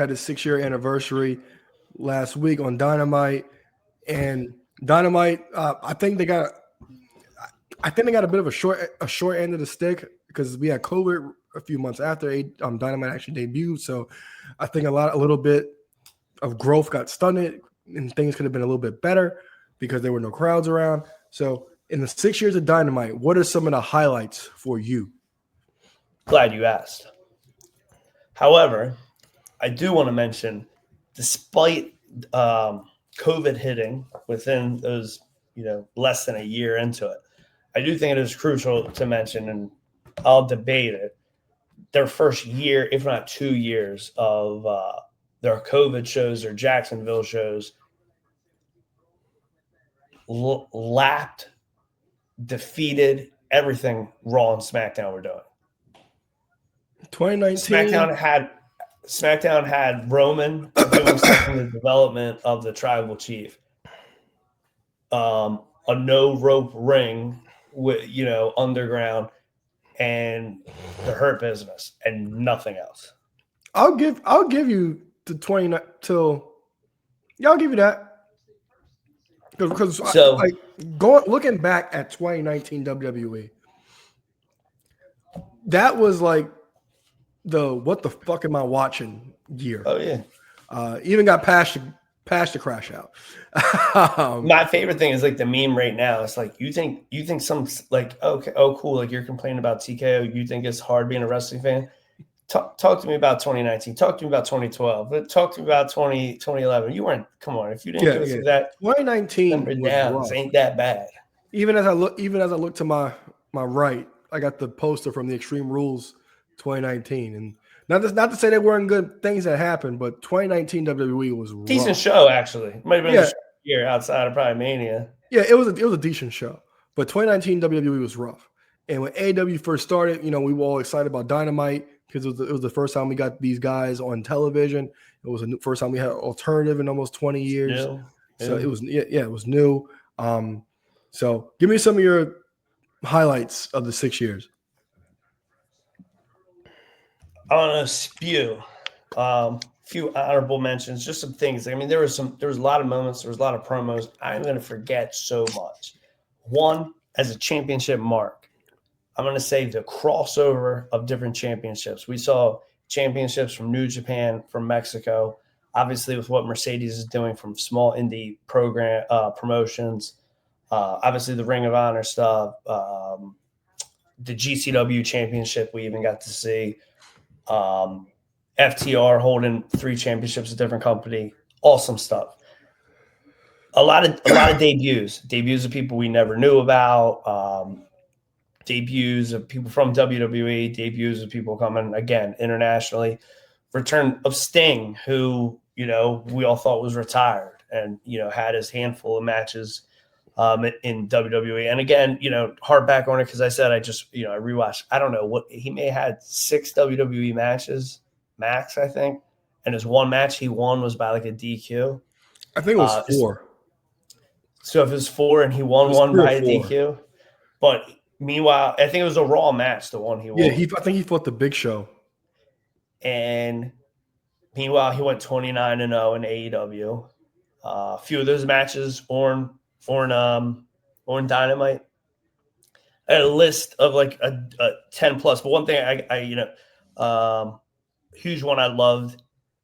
had a 6-year anniversary last week on Dynamite, and Dynamite. I think they got a bit of a short end of the stick because we had COVID a few months after Dynamite actually debuted. So I think a little bit of growth got stunted, and things could have been a little bit better because there were no crowds around. So in the 6 years of Dynamite, what are some of the highlights for you? Glad you asked. However, I do want to mention, despite COVID hitting within those, less than a year into it, I do think it is crucial to mention, and I'll debate it, their first year, if not 2 years, of their COVID shows or Jacksonville shows lapped, defeated everything Raw and SmackDown were doing. 2019. SmackDown had Roman doing something in the development of the Tribal Chief. A no rope ring with underground and the Hurt Business and nothing else. I'll give you the 29 till. Yeah, I'll give you that. Because looking back at 2019 WWE, that was like the what the fuck am I watching year. Oh yeah. Even got past the crash out. My favorite thing is like the meme right now. It's like you think some like okay, oh cool, like you're complaining about TKO. You think it's hard being a wrestling fan? Talk to me about 2019. Talk to me about 2012. Talk to me about 2011. You weren't. Come on, if you didn't go through that, 2019 was ain't that bad. Even as I look to my right, I got the poster from the Extreme Rules 2019, and not to say there weren't good things that happened, but 2019 WWE was rough. Decent show actually. It might have been a year outside of probably Mania. Yeah, it was a decent show, but 2019 WWE was rough. And when AEW first started, we were all excited about Dynamite because it was the first time we got these guys on television. It was the first time we had alternative in almost 20 years. So it was it was new. So give me some of your highlights of the 6 years. I want to spew few honorable mentions, just some things. I mean, there was a lot of moments, there was a lot of promos. I'm going to forget so much. One, as a championship mark, I'm going to say the crossover of different championships. We saw championships from New Japan, from Mexico, obviously with what Mercedes is doing from small indie promotions, obviously the Ring of Honor stuff, the GCW championship we even got to see, FTR holding 3 championships, a different company, awesome stuff. A lot of debuts of people we never knew about, debuts of people from WWE, debuts of people coming again internationally, return of Sting, who we all thought was retired and had his handful of matches in WWE. And again, hard back on it because I said I rewatched. I don't know what he may have had 6 WWE matches max, I think, and his one match he won was by like a DQ. I think it was 4. So if it was 4 and he won one by a DQ, but meanwhile, I think it was a Raw match, the one he won. Yeah, I think he fought the Big Show. And meanwhile, he went 29-0 in AEW. A few of those matches, Orn Dynamite. I had a list of like a 10 plus. But one thing huge one I loved,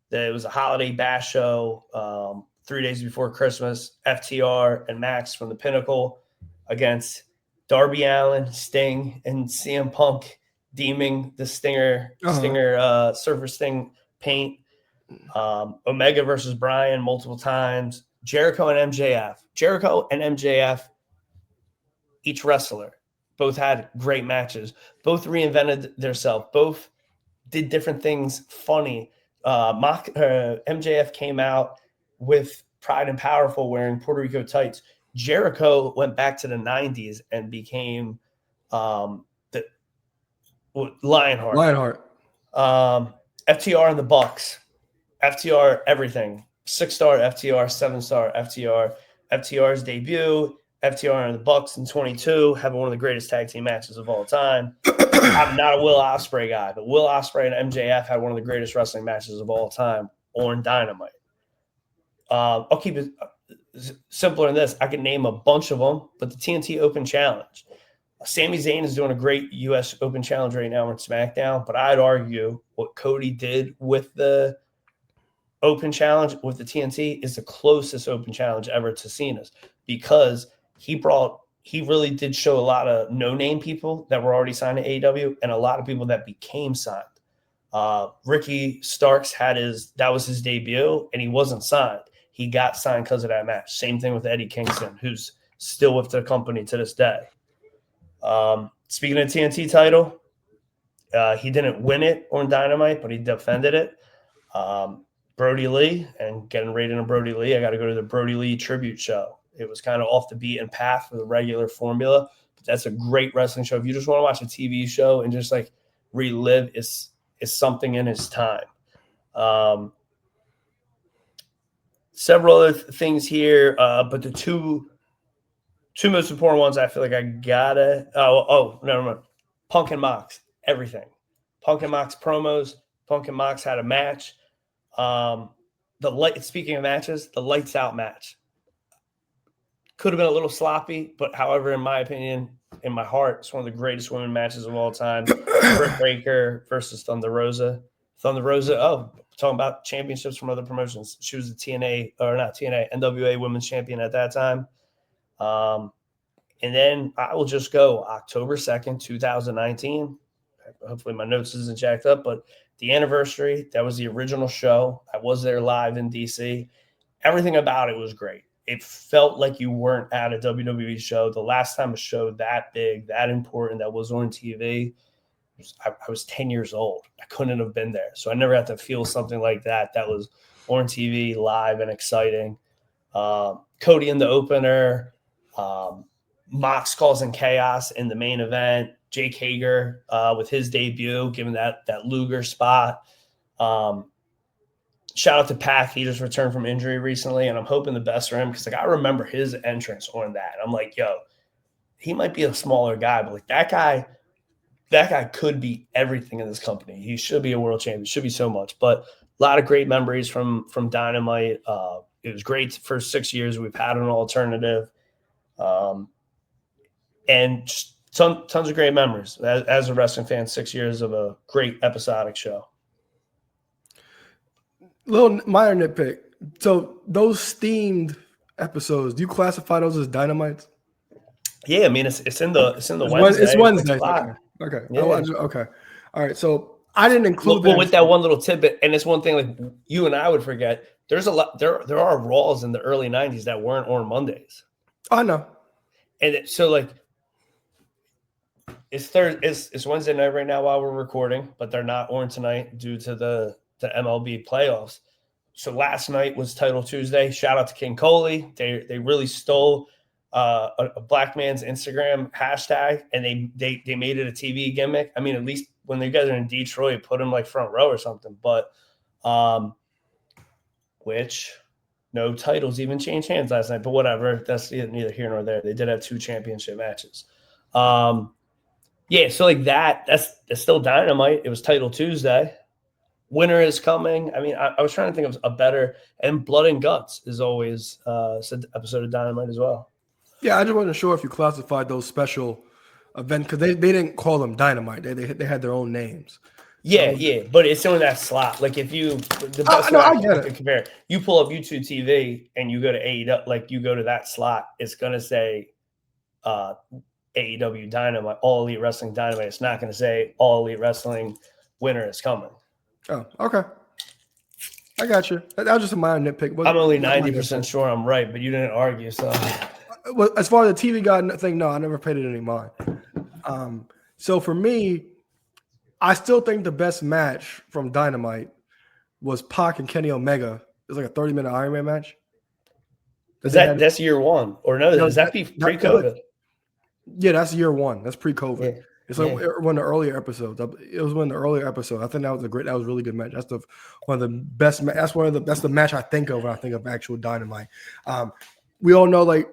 that it was a holiday bash show 3 days before Christmas. FTR and Max from the Pinnacle against Darby Allin, Sting, and CM Punk deeming the Stinger Surfer Sting paint. Omega versus Bryan multiple times. Jericho and MJF. Jericho and MJF, each wrestler, both had great matches. Both reinvented themselves. Both did different things funny. MJF came out with Pride and Powerful wearing Puerto Rico tights. Jericho went back to the 90s and became the Lionheart. FTR and the Bucks. FTR everything. 6-star FTR, 7-star FTR. FTR's debut. FTR and the Bucks in 22 having one of the greatest tag team matches of all time. I'm not a Will Ospreay guy, but Will Ospreay and MJF had one of the greatest wrestling matches of all time on Dynamite. I'll keep it simpler than this. I can name a bunch of them, but the TNT Open Challenge. Sami Zayn is doing a great U.S. Open Challenge right now on SmackDown, but I'd argue what Cody did with the Open Challenge with the TNT is the closest Open Challenge ever to Cena's, because he really did show a lot of no-name people that were already signed to AEW and a lot of people that became signed. Ricky Starks that was his debut, and he wasn't signed. He got signed because of that match. Same thing with Eddie Kingston, who's still with the company to this day. Speaking of TNT title, he didn't win it on Dynamite, but he defended it. Brody Lee, and getting right into Brody Lee, I got to go to the Brody Lee tribute show. It was kind of off the beaten path for the regular formula, but that's a great wrestling show. If you just want to watch a TV show and just like relive, is something in his time. Several other things here, but the two most important ones I feel like I gotta. No. Punk and Mox, everything. Punk and Mox promos. Punk and Mox had a match. Speaking of matches, the lights out match could have been a little sloppy, but however, in my opinion, in my heart, it's one of the greatest women matches of all time. Britt Baker versus Thunder Rosa. Talking about championships from other promotions. She was the NWA Women's Champion at that time. And then I will just go October 2nd, 2019. Hopefully my notes isn't jacked up, but the anniversary, that was the original show. I was there live in DC. Everything about it was great. It felt like you weren't at a WWE show. The last time a show that big, that important, that was on TV, I was 10 years old. I couldn't have been there. So I never had to feel something like that. That was on TV, live, and exciting. Cody in the opener, Mox causing chaos in the main event, Jake Hager with his debut, giving that Luger spot. Shout out to Pac. He just returned from injury recently, and I'm hoping the best for him because I remember his entrance on that. I'm like, yo, he might be a smaller guy, but like that guy could be everything in this company. He should be a world champion. Should be so much. But a lot of great memories from Dynamite. It was great for 6 years. We've had an alternative. And just tons of great memories. As a wrestling fan, 6 years of a great episodic show. Little minor nitpick. So those steamed episodes, do you classify those as Dynamites? Yeah, I mean it's in the Wednesday. It's Wednesday. Okay. Yeah. Okay. All right. So I didn't include that. With that one little tidbit, and it's one thing like you and I would forget. There's a lot. There are Raws in the early '90s that weren't on Mondays. I know. And so like it's Wednesday night right now while we're recording, but they're not on tonight due to the MLB playoffs. So last night was Title Tuesday. Shout out to King Coley. They really stole a black man's Instagram hashtag, and they made it a TV gimmick. I mean, at least when they guys are in Detroit, put him like front row or something. But which no titles even changed hands last night. But whatever, that's neither here nor there. They did have 2 championship matches. Yeah, so like that's still Dynamite. It was Title Tuesday. Winter is coming. I mean, I was trying to think of a better, and Blood and Guts is always an episode of Dynamite as well. Yeah, I just wasn't sure if you classified those special events because they didn't call them Dynamite. They had their own names. Yeah, but it's in that slot. Like if you the best way I get it. Compare, you pull up YouTube TV and you go to AEW, like you go to that slot, it's gonna say AEW Dynamite, All Elite Wrestling Dynamite. It's not gonna say All Elite Wrestling Winter is coming. Oh, okay. I got you. That was just a minor nitpick. I'm only 90% sure I'm right, but you didn't argue, so. Well, as far as the TV guy thing, no, I never paid it any mind. So for me, I still think the best match from Dynamite was Pac and Kenny Omega. It was like a 30-minute Iron Man match. That's year one, or no? Does that be pre-COVID? Yeah, that's year one. That's pre-COVID. Yeah. It's like one of the earlier episodes. It was one of the earlier episodes. I think that was a really good match. That's one of the best. That's the match I think of when I think of actual Dynamite. We all know like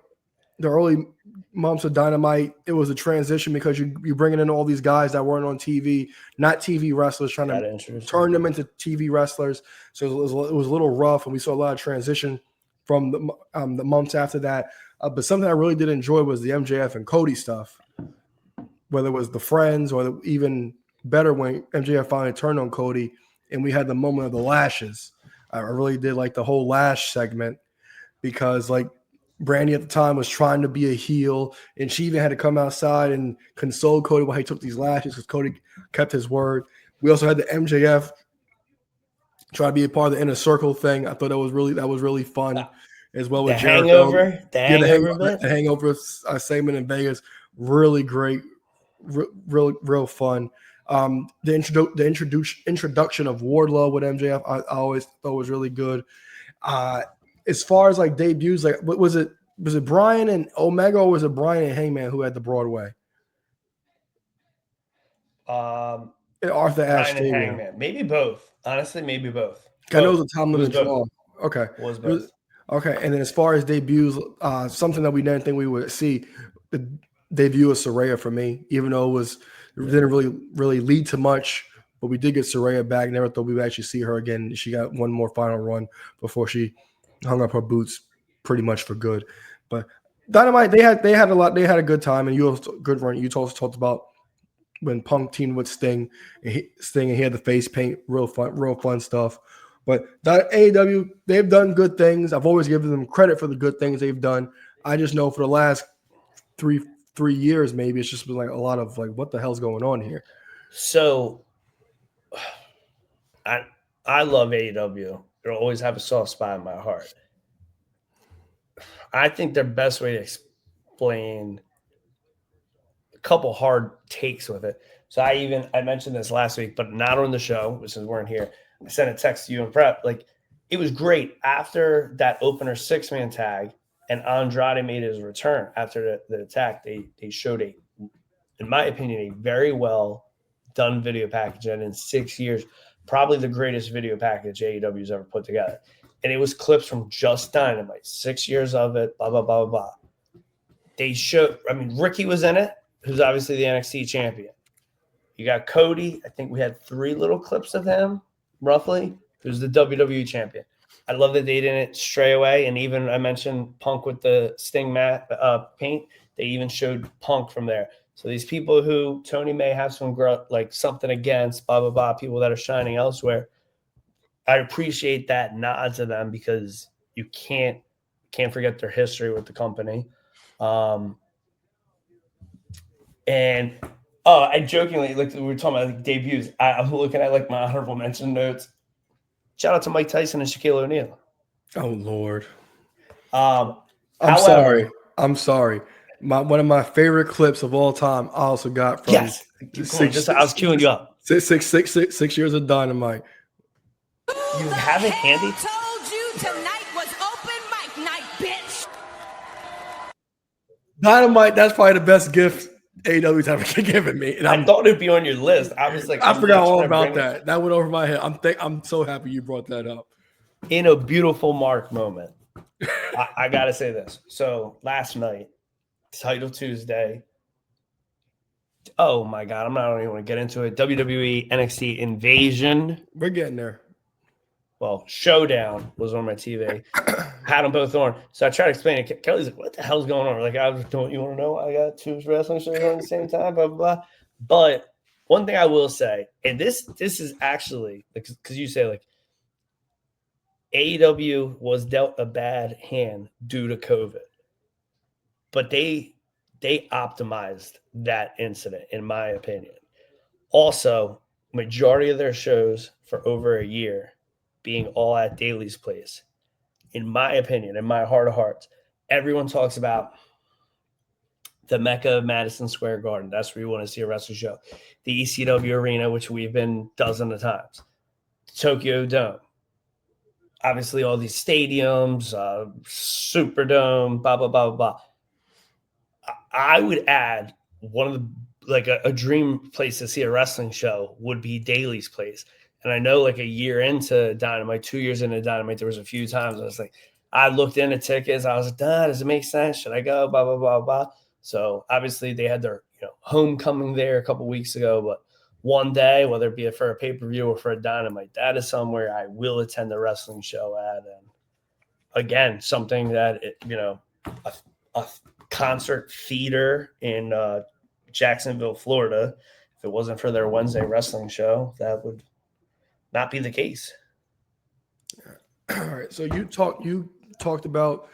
the early months of Dynamite, it was a transition because you're bringing in all these guys that weren't on TV, not TV wrestlers, trying to turn them into TV wrestlers. So it was a little rough, and we saw a lot of transition from the months after that. But something I really did enjoy was the MJF and Cody stuff, whether it was the Friends or even better when MJF finally turned on Cody and we had the moment of the lashes. I really did like the whole lash segment because like Brandy at the time was trying to be a heel, and she even had to come outside and console Cody while he took these lashes because Cody kept his word. We also had the MJF try to be a part of the inner circle thing. I thought that was really fun as well with Jericho. The hangover segment in Vegas, really great, real fun. The introduction of Wardlow with MJF, I always thought was really good. As far as like debuts, like was it Brian and Omega or was it Brian and Hangman who had the Broadway? Arthur Ashe Brian and Hangman, maybe both. Honestly, maybe both. I know it was a time limit draw. Okay, it was both. Okay, and then as far as debuts, something that we didn't think we would see, the debut of Saraya for me, even though it didn't really lead to much, but we did get Saraya back. Never thought we would actually see her again. She got one more final run before she hung up her boots pretty much for good. But Dynamite, they had a good time, and you also good run. You also talked about when Punk teamed with Sting, and he had the face paint, real fun stuff. But AEW, they've done good things. I've always given them credit for the good things they've done. I just know for the last three years, maybe it's just been like a lot of like, what the hell's going on here? So, I love AEW. It'll always have a soft spot in my heart. I think their best way to explain a couple hard takes with it. So I mentioned this last week, but not on the show, which is weren't here. I sent a text to you in prep. Like, it was great after that opener 6-man tag and Andrade made his return after the attack. They showed in my opinion, a very well done video package. And in 6 years, probably the greatest video package AEW's ever put together. And it was clips from just Dynamite, 6 years of it, blah, blah, blah, blah, blah. They showed, Ricky was in it, who's obviously the NXT champion. You got Cody. I think we had 3 little clips of him, roughly, who's the WWE champion. I love that they didn't stray away. And even I mentioned Punk with the Sting mat paint. They even showed Punk from there. So these people who Tony may have something against, blah, blah, blah, people that are shining elsewhere, I appreciate that nod to them because you can't forget their history with the company. I jokingly, like we were talking about like debuts, I'm looking at like my honorable mention notes. Shout out to Mike Tyson and Shaquille O'Neal. Oh Lord. I'm sorry. One of my favorite clips of all time I also got from I was queuing you up. 6 years of Dynamite. You have it handy? Told you tonight was open mic night, bitch. Dynamite, that's probably the best gift AEW's ever given me. And I thought it'd be on your list. I was like, I forgot all about that. That went over my head. I'm so happy you brought that up. In a beautiful Mark moment, I got to say this. So last night, Title Tuesday. Oh my God, I don't even want to get into it. WWE NXT Invasion. We're getting there. Well, Showdown was on my TV. Had them both on. So I tried to explain it. Kelly's like, what the hell's going on? Like, don't you want to know? I got 2 wrestling shows on at the same time, blah, blah, blah. But one thing I will say, and this is actually, because you say, like, AEW was dealt a bad hand due to COVID. But they optimized that incident, in my opinion. Also, majority of their shows for over a year being all at Daly's Place. In my opinion, in my heart of hearts, everyone talks about the Mecca of Madison Square Garden. That's where you want to see a wrestling show. The ECW Arena, which we've been dozens of times. Tokyo Dome. Obviously, all these stadiums, Superdome, blah, blah, blah, blah. I would add one of the, a dream place to see a wrestling show would be Daly's Place. And I know like a year into Dynamite, 2 years into Dynamite, there was a few times I was like, I looked into tickets. I was like, does it make sense? Should I go? Blah, blah, blah, blah. So obviously they had their homecoming there a couple weeks ago, but one day, whether it be for a pay-per-view or for a Dynamite, that is somewhere I will attend the wrestling show at. And again, something that, a concert theater in Jacksonville, Florida, if it wasn't for their Wednesday wrestling show, that would not be the case. All right. So you talked about